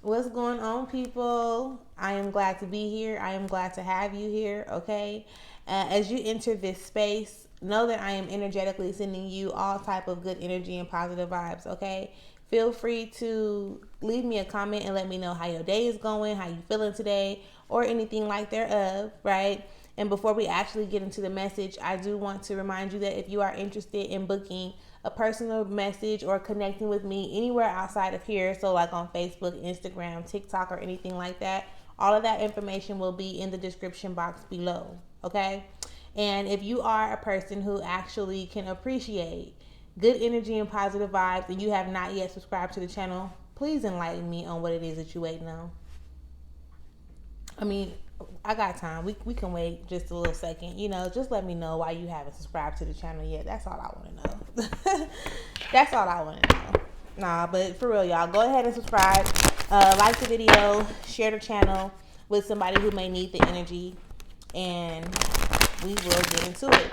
What's going on, people? I am glad to be here. I am glad to have you here, okay? As you enter this space, know that I am energetically sending you all type of good energy and positive vibes, okay? Feel free to leave me a comment and let me know how your day is going, how you feeling today, or anything like thereof, right? And before we actually get into the message, I do want to remind you that if you are interested in booking a personal message or connecting with me anywhere outside of here, so like on Facebook, Instagram, TikTok, or anything like that, all of that information will be in the description box below, okay? And if you are a person who actually can appreciate good energy and positive vibes and you have not yet subscribed to the channel, please enlighten me on what it is that you're waiting on. I mean, I got time. We can wait just a little second. Just let me know why you haven't subscribed to the channel yet. That's all I want to know. That's all I want to know. Nah, but for real, y'all, go ahead and subscribe. Like the video. Share the channel with somebody who may need the energy. And we will get into it.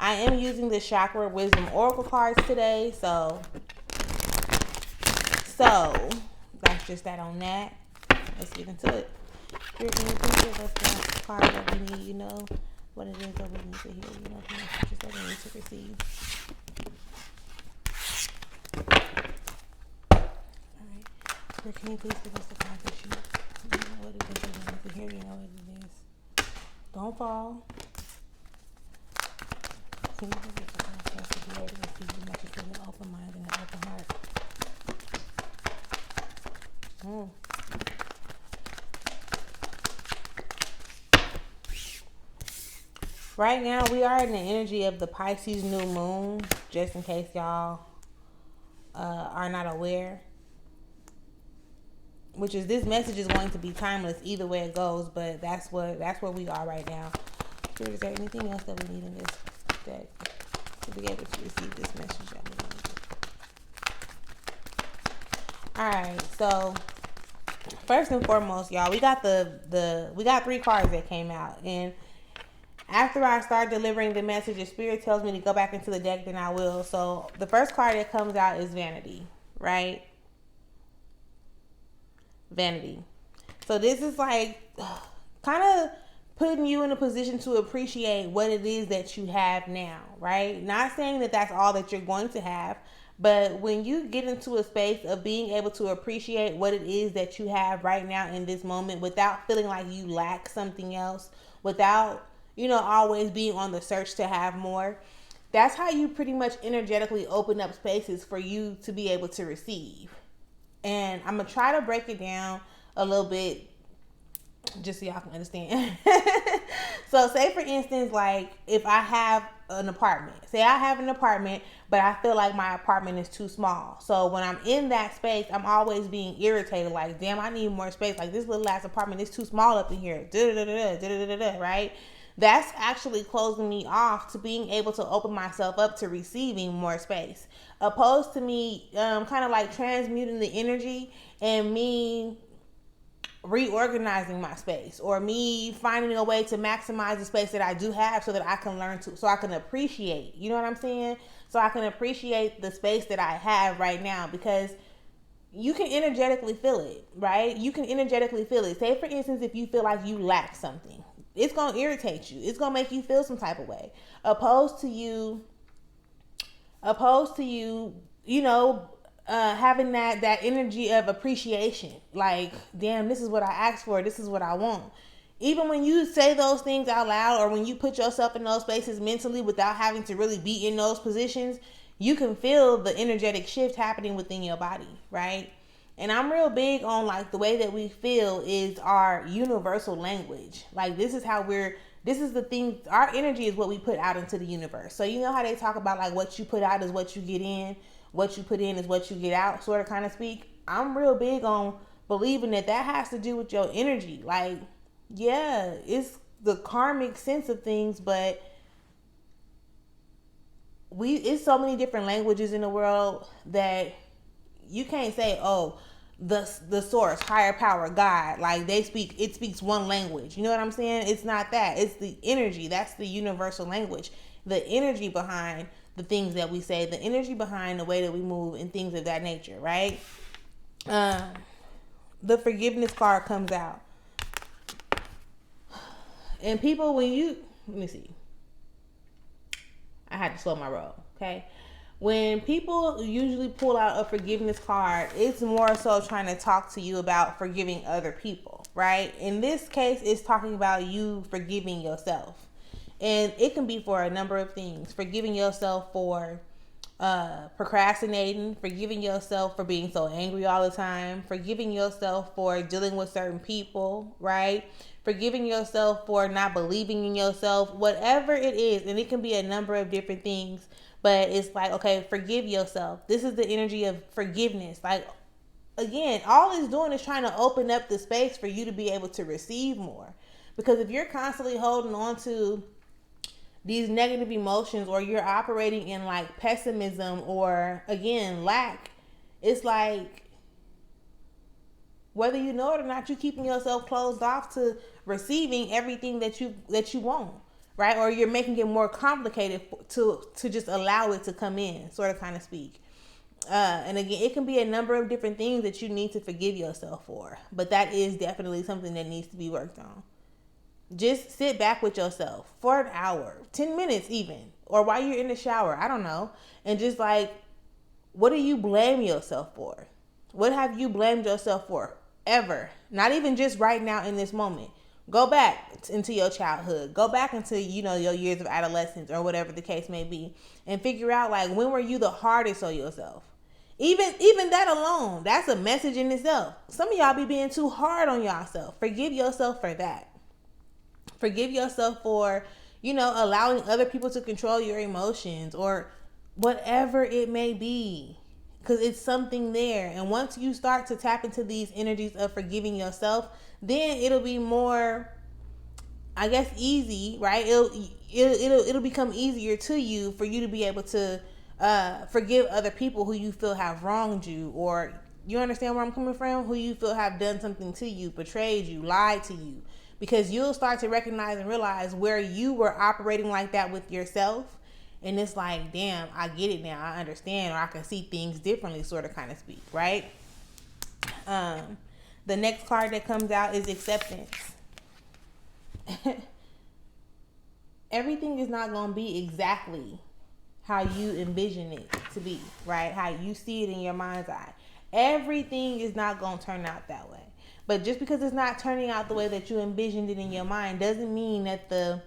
I am using the Chakra Wisdom Oracle cards today. So that's just that on that. Let's get into it. Here, can you please give us the card that we need? You know what it is that we need to hear. You know the messages that we need to receive. All right. Here, can you please give us the card that you know what it is that we need to hear? You know what it is. Don't fall. Can you give us the card for us to be able to receive the message with an open mind and an open heart? Right now, we are in the energy of the Pisces new moon, just in case y'all are not aware. Which is, this message is going to be timeless either way it goes, but that's where we are right now. Is there anything else that we need in this deck to be able to receive this message that we need? Alright, so first and foremost, y'all, we got we got 3 cards that came out, and after I start delivering the message, if Spirit tells me to go back into the deck, then I will. So the first card that comes out is Vanity, right? Vanity. So this is like kind of putting you in a position to appreciate what it is that you have now, right? Not saying that that's all that you're going to have, but when you get into a space of being able to appreciate what it is that you have right now in this moment without feeling like you lack something else, without always being on the search to have more. That's how you pretty much energetically open up spaces for you to be able to receive. And I'm going to try to break it down a little bit just so y'all can understand. So say for instance, like if I have an apartment, but I feel like my apartment is too small. So when I'm in that space, I'm always being irritated. Like, damn, I need more space. Like, this little ass apartment is too small up in here. Right? That's actually closing me off to being able to open myself up to receiving more space, opposed to me kind of like transmuting the energy and me reorganizing my space, or me finding a way to maximize the space that I do have so that I can learn to, so I can appreciate, you know what I'm saying? So I can appreciate the space that I have right now, because you can energetically feel it, right? You can energetically feel it. Say for instance, if you feel like you lack something, it's going to irritate you. It's going to make you feel some type of way. Opposed to you, having that energy of appreciation. Like, damn, this is what I asked for. This is what I want. Even when you say those things out loud, or when you put yourself in those spaces mentally without having to really be in those positions, you can feel the energetic shift happening within your body, right? And I'm real big on, like, the way that we feel is our universal language. Like, this is the thing, our energy is what we put out into the universe. So you know how they talk about, like, what you put out is what you get in, what you put in is what you get out, sort of kind of speak. I'm real big on believing that has to do with your energy. Like, yeah, it's the karmic sense of things, but it's so many different languages in the world that you can't say, oh, the source, higher power, God, like it speaks one language. You know what I'm saying? It's not that. It's the energy. That's the universal language. The energy behind the things that we say, the energy behind the way that we move, and things of that nature, right? the forgiveness card comes out. And people, let me see. I had to slow my roll, okay? When people usually pull out a forgiveness card, it's more so trying to talk to you about forgiving other people, right? In this case, it's talking about you forgiving yourself. And it can be for a number of things. Forgiving yourself for procrastinating, forgiving yourself for being so angry all the time, forgiving yourself for dealing with certain people, right? Forgiving yourself for not believing in yourself, whatever it is. And it can be a number of different things, but it's like, okay, forgive yourself. This is the energy of forgiveness. Like, again, all it's doing is trying to open up the space for you to be able to receive more. Because if you're constantly holding on to these negative emotions, or you're operating in like pessimism or, again, lack, it's like, whether you know it or not, you're keeping yourself closed off to receiving everything that you want, right? Or you're making it more complicated to just allow it to come in, sort of, kind of speak. And again, it can be a number of different things that you need to forgive yourself for, but that is definitely something that needs to be worked on. Just sit back with yourself for an hour, 10 minutes even, or while you're in the shower, I don't know. And just like, what do you blame yourself for? What have you blamed yourself for ever? Not even just right now in this moment. Go back into your childhood. Go back into, your years of adolescence, or whatever the case may be, and figure out, like, when were you the hardest on yourself? Even that alone, that's a message in itself. Some of y'all be being too hard on yourself. Forgive yourself for that. Forgive yourself for, allowing other people to control your emotions, or whatever it may be, because it's something there. And once you start to tap into these energies of forgiving yourself, then it'll be more, I guess, easy, right? It'll become easier to you for you to be able to forgive other people who you feel have wronged you, or, you understand where I'm coming from? Who you feel have done something to you, betrayed you, lied to you. Because you'll start to recognize and realize where you were operating like that with yourself. And it's like, damn, I get it now. I understand, or I can see things differently, sort of, kind of speak, right? The next card that comes out is acceptance. Everything is not going to be exactly how you envision it to be, right? How you see it in your mind's eye. Everything is not going to turn out that way. But just because it's not turning out the way that you envisioned it in your mind doesn't mean that the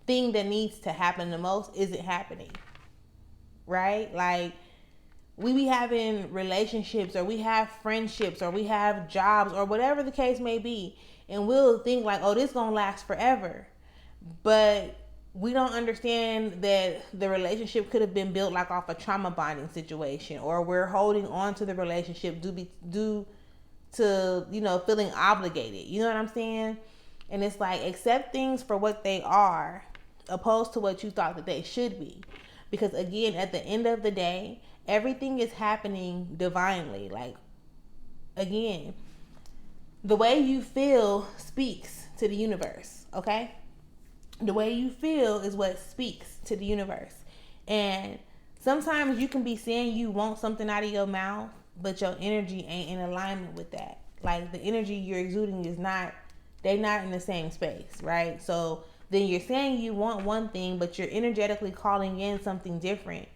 thing that needs to happen the most isn't happening, right? Like, we be having relationships, or we have friendships, or we have jobs, or whatever the case may be, and we'll think like, oh, this gonna last forever. But we don't understand that the relationship could have been built like off a trauma bonding situation, or we're holding on to the relationship due to, feeling obligated. You know what I'm saying? And it's like, accept things for what they are, opposed to what you thought that they should be. Because, again, at the end of the day, everything is happening divinely. Like, again, the way you feel speaks to the universe, okay? The way you feel is what speaks to the universe. And sometimes you can be saying you want something out of your mouth, but your energy ain't in alignment with that. Like, the energy you're exuding they're not in the same space, right? So then you're saying you want one thing, but you're energetically calling in something different.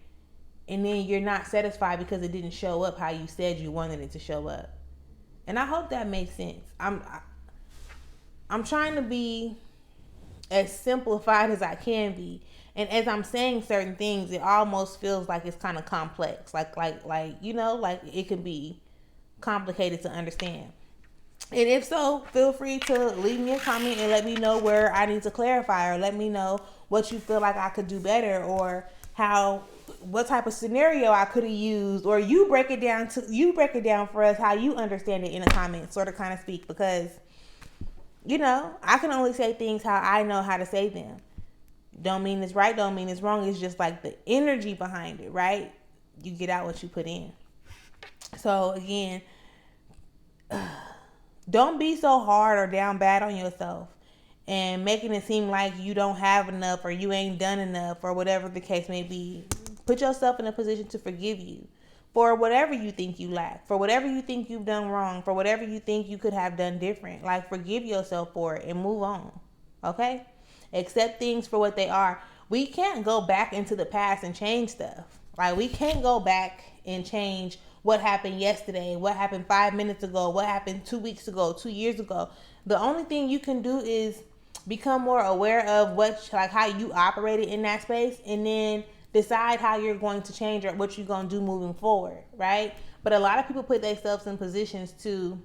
And then you're not satisfied because it didn't show up how you said you wanted it to show up. And I hope that makes sense. I'm trying to be as simplified as I can be. And as I'm saying certain things, it almost feels like it's kind of complex. Like it can be complicated to understand. And if so, feel free to leave me a comment and let me know where I need to clarify, or let me know what you feel like I could do better, or what type of scenario I could have used, or you break it down for us how you understand it in the comments, sort of, kind of speak, because I can only say things how I know how to say them. Don't mean it's right, don't mean it's wrong. It's just like the energy behind it, right? You get out what you put in. So again, don't be so hard or down bad on yourself and making it seem like you don't have enough, or you ain't done enough, or whatever the case may be. Put yourself in a position to forgive you. for whatever you think you lack, for whatever you think you've done wrong, for whatever you think you could have done different. Like, forgive yourself for it and move on. Okay? Accept things for what they are. We can't go back into the past and change stuff. Like, we can't go back and change what happened yesterday, what happened 5 minutes ago, what happened 2 weeks ago, 2 years ago. The only thing you can do is become more aware of how you operated in that space, and then decide how you're going to change or what you're going to do moving forward, right? But a lot of people put themselves in positions to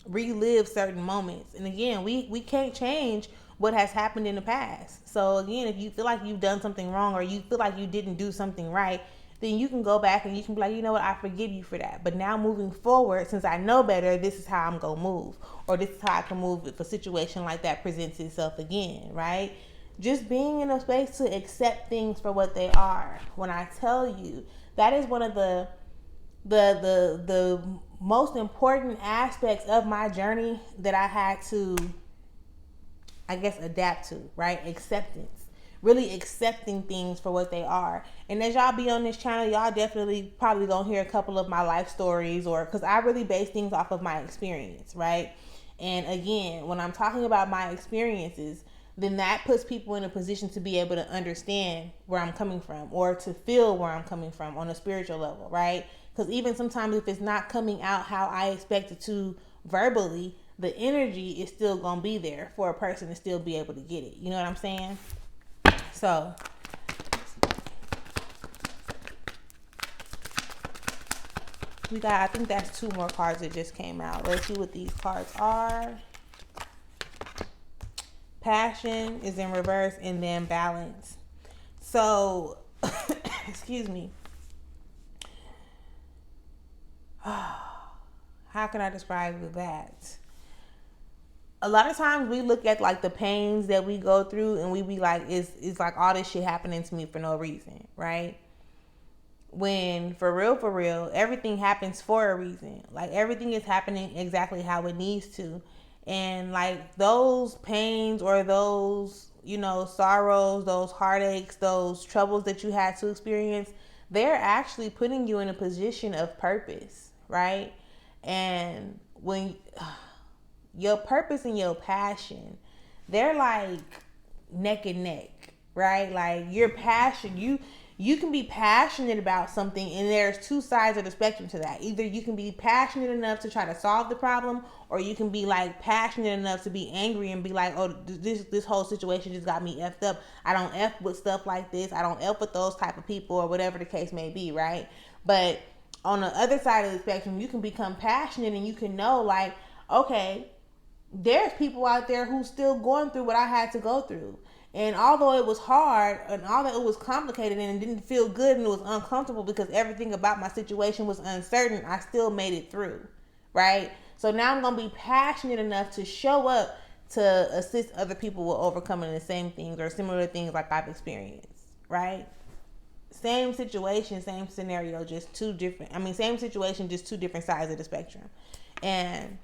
relive certain moments. And again, we can't change what has happened in the past. So again, if you feel like you've done something wrong or you feel like you didn't do something right, then you can go back and you can be like, you know what, I forgive you for that. But now moving forward, since I know better, this is how I'm going to move. Or this is how I can move if a situation like that presents itself again, right? Just being in a space to accept things for what they are. When I tell you, that is one of the most important aspects of my journey that I had to, I guess, adapt to, right? Acceptance. Really accepting things for what they are. And as y'all be on this channel, y'all definitely probably gonna hear a couple of my life stories, or because I really base things off of my experience, right? And again, when I'm talking about my experiences, then that puts people in a position to be able to understand where I'm coming from, or to feel where I'm coming from on a spiritual level, right? Because even sometimes if it's not coming out how I expect it to verbally, the energy is still gonna be there for a person to still be able to get it. You know what I'm saying? So we got, I think that's 2 more cards that just came out. Let's see what these cards are. Passion is in reverse, and then balance. So, excuse me. How can I describe that? A lot of times we look at like the pains that we go through and we be like, it's like all this shit happening to me for no reason, right? When for real, everything happens for a reason. Like, everything is happening exactly how it needs to. And like those pains or those, sorrows, those heartaches, those troubles that you had to experience, they're actually putting you in a position of purpose, right? And when your purpose and your passion, they're like neck and neck, right? Like, your passion, you can be passionate about something, and there's 2 sides of the spectrum to that. Either you can be passionate enough to try to solve the problem, or you can be like passionate enough to be angry and be like, oh, this whole situation just got me effed up. I don't F with stuff like this. I don't F with those type of people, or whatever the case may be, right? But on the other side of the spectrum, you can become passionate and you can know, like, okay, there's people out there who's still going through what I had to go through. And although it was hard and although it was complicated and it didn't feel good and it was uncomfortable because everything about my situation was uncertain, I still made it through, right? So now I'm going to be passionate enough to show up to assist other people with overcoming the same things or similar things like I've experienced, right? Same situation, same scenario, just 2 different, same situation, just 2 different sides of the spectrum. And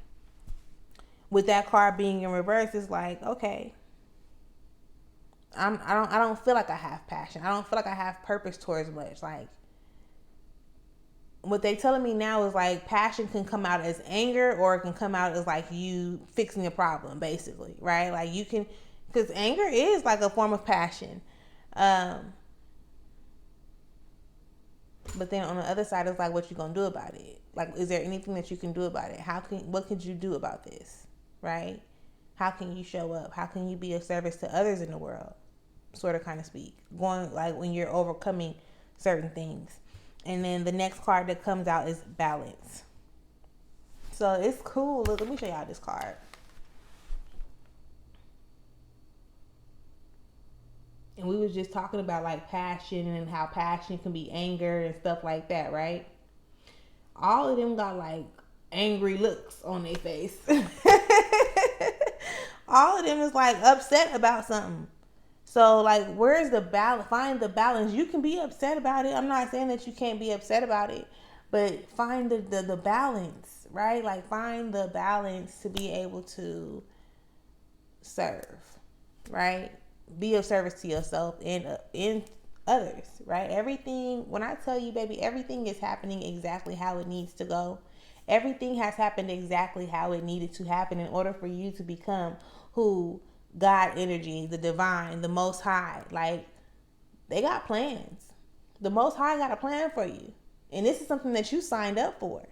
with that card being in reverse, it's like, okay, I don't feel like I have passion. I don't feel like I have purpose towards much. Like, what they telling me now is like passion can come out as anger, or it can come out as like you fixing a problem, basically, right? Like, you can, because anger is like a form of passion. But then on the other side, it's like, what you gonna do about it? Like, is there anything that you can do about it? What could you do about this, right? How can you show up? How can you be of service to others in the world? Sort of, kind of speak. Going, like, when you're overcoming certain things. And then the next card that comes out is balance. So it's cool. Look, let me show y'all this card. And we was just talking about like passion and how passion can be anger and stuff like that, right? All of them got like angry looks on their face. All of them is like upset about something. So like, where's the balance? Find the balance. You can be upset about it. I'm not saying that you can't be upset about it, but find the balance, right? Like, find the balance to be able to serve, right? Be of service to yourself and others, right? Everything, when I tell you, baby, everything is happening exactly how it needs to go. Everything has happened exactly how it needed to happen in order for you to become who God energy, the divine, the most high, like, they got plans. The most high got a plan for you. And this is something that you signed up for,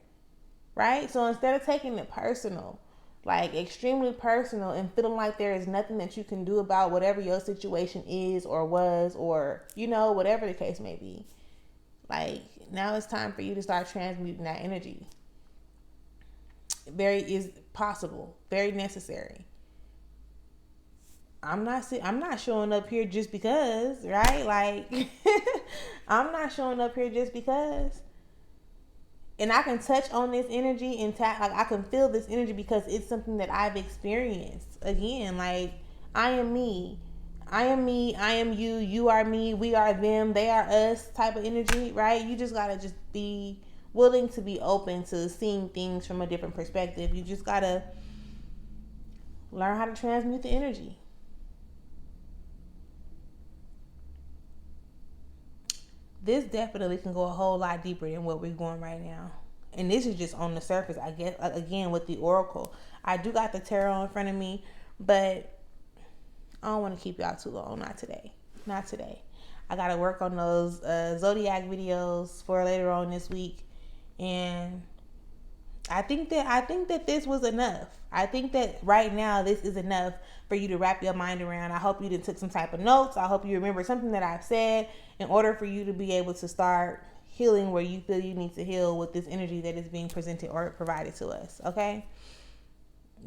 right? So instead of taking it personal, like extremely personal, and feeling like there is nothing that you can do about whatever your situation is or was, or, you know, whatever the case may be, like, now it's time for you to start transmuting that energy. Very is possible, very necessary. I'm not showing up here just because, right? Like, I'm not showing up here just because. And I can touch on this energy and like, I can feel this energy because it's something that I've experienced. Again, like, I am me. I am me, I am you, you are me, we are them, they are us type of energy, right? You just gotta just be willing to be open to seeing things from a different perspective. You just gotta learn how to transmute the energy. This definitely can go a whole lot deeper than what we're going right now. And this is just on the surface, I guess, again, with the oracle. I do got the tarot in front of me, but I don't want to keep y'all too long. Not today. Not today. I got to work on those Zodiac videos for later on this week. And I think that this was enough. I think that right now this is enough for you to wrap your mind around. I hope you took some type of notes. I hope you remember something that I've said in order for you to be able to start healing where you feel you need to heal with this energy that is being presented or provided to us. Okay?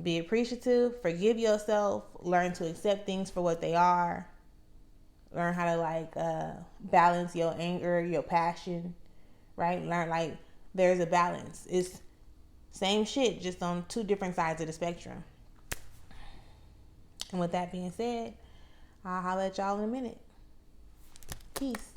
Be appreciative. Forgive yourself. Learn to accept things for what they are. Learn how to balance your anger, your passion. Right? Learn like there's a balance. It's same shit, just on two different sides of the spectrum. And with that being said, I'll holler at y'all in a minute. Peace.